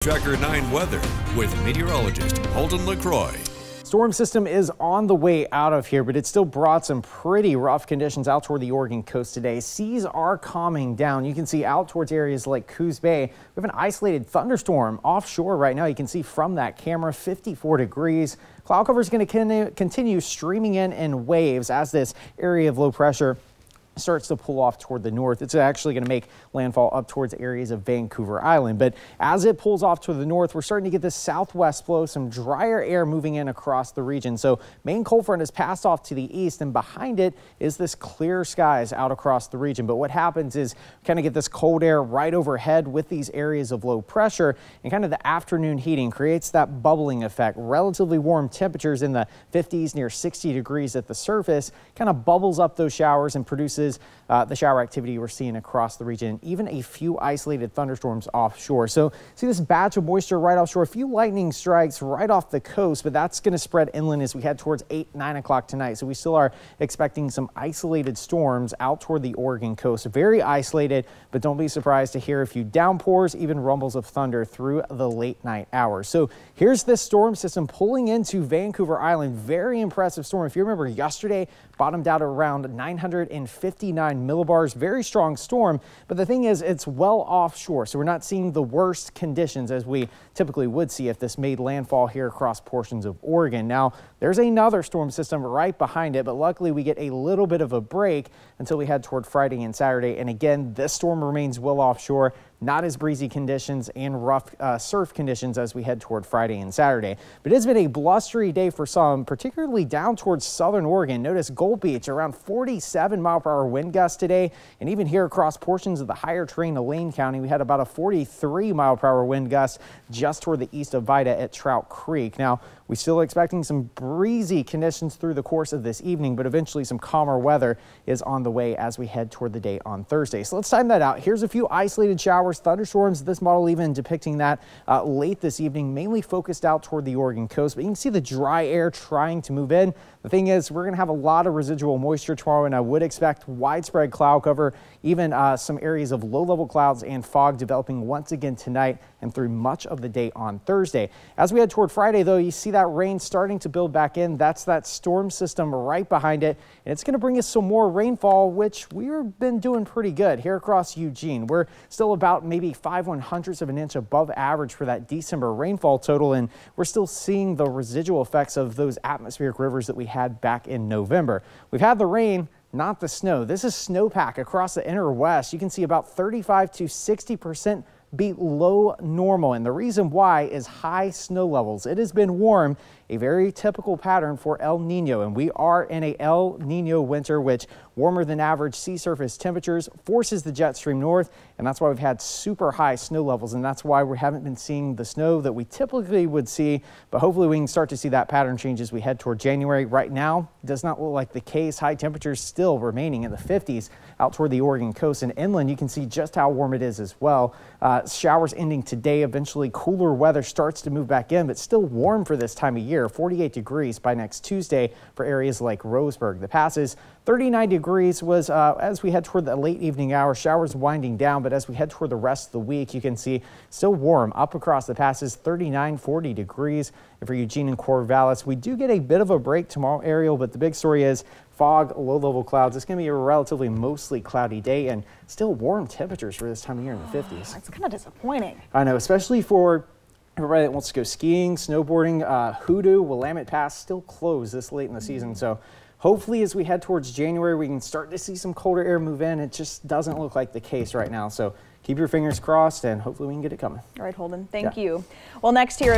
Tracker 9 weather with meteorologist Holden LeCroy. Storm system is on the way out of here, but it still brought some pretty rough conditions out toward the Oregon coast today. Seas are calming down. You can see out towards areas like Coos Bay. We have an isolated thunderstorm offshore right now. You can see from that camera, 54 degrees. Cloud cover is going to continue streaming in waves as this area of low pressure starts to pull off toward the north. It's actually going to make landfall up towards areas of Vancouver Island. But as it pulls off to the north, we're starting to get this southwest flow, some drier air moving in across the region. So main cold front has passed off to the east, and behind it is this clear skies out across the region. But what happens is kind of get this cold air right overhead with these areas of low pressure, and kind of the afternoon heating creates that bubbling effect. Relatively warm temperatures in the 50s, near 60 degrees at the surface, kind of bubbles up those showers and produces the shower activity we're seeing across the region, even a few isolated thunderstorms offshore. So see this batch of moisture right offshore, a few lightning strikes right off the coast, but that's going to spread inland as we head towards 9 o'clock tonight. So we still are expecting some isolated storms out toward the Oregon coast. Very isolated, but don't be surprised to hear a few downpours, even rumbles of thunder through the late night hours. So here's this storm system pulling into Vancouver Island. Very impressive storm. If you remember yesterday, bottomed out around 959 millibars. Very strong storm, but the thing is it's well offshore, so we're not seeing the worst conditions as we typically would see if this made landfall here across portions of Oregon. Now there's another storm system right behind it, but luckily we get a little bit of a break until we head toward Friday and Saturday. And again, this storm remains well offshore. Not as breezy conditions and rough surf conditions as we head toward Friday and Saturday. But it's been a blustery day for some, particularly down towards southern Oregon. Notice Gold Beach around 47 mile-per-hour wind gusts today. And even here across portions of the higher terrain of Lane County, we had about a 43 mile-per-hour wind gust just toward the east of Vida at Trout Creek. Now, we're still expecting some breezy conditions through the course of this evening, but eventually some calmer weather is on the way as we head toward the day on Thursday. So let's time that out. Here's a few isolated showers, thunderstorms. This model even depicting that late this evening, mainly focused out toward the Oregon coast. But you can see the dry air trying to move in. The thing is, we're going to have a lot of residual moisture tomorrow, and I would expect widespread cloud cover, even some areas of low-level clouds and fog developing once again tonight and through much of the day on Thursday. As we head toward Friday, though, you see that rain starting to build back in. That's that storm system right behind it, and it's going to bring us some more rainfall, which we've been doing pretty good here across Eugene. We're still about maybe 5/100ths of an inch above average for that December rainfall total, and we're still seeing the residual effects of those atmospheric rivers that we had back in November. We've had the rain, not the snow. This is snowpack across the inner west. You can see about 35 to 60% below normal, and the reason why is high snow levels. It has been warm, a very typical pattern for El Nino, and we are in a El Nino winter, which warmer than average sea surface temperatures forces the jet stream north, and that's why we've had super high snow levels, and that's why we haven't been seeing the snow that we typically would see. But hopefully we can start to see that pattern change as we head toward January. Right now, it does not look like the case. High temperatures still remaining in the 50s out toward the Oregon coast, and inland you can see just how warm it is as well. Showers ending today. Eventually cooler weather starts to move back in, but still warm for this time of year. 48 degrees by next Tuesday for areas like Roseburg. The passes 39 degrees was as we head toward the late evening hours. Showers winding down, but as we head toward the rest of the week, you can see still warm up across the passes. 39, 40 degrees for Eugene and Corvallis. We do get a bit of a break tomorrow, Ariel, but the big story is fog, low-level clouds. It's going to be a relatively mostly cloudy day and still warm temperatures for this time of year in the 50s. That's kind of disappointing. I know, especially for everybody that wants to go skiing, snowboarding. Hoodoo, Willamette Pass still closed this late in the season. So hopefully as we head towards January, we can start to see some colder air move in. It just doesn't look like the case right now. So keep your fingers crossed and hopefully we can get it coming. All right, Holden, thank you. Well, next here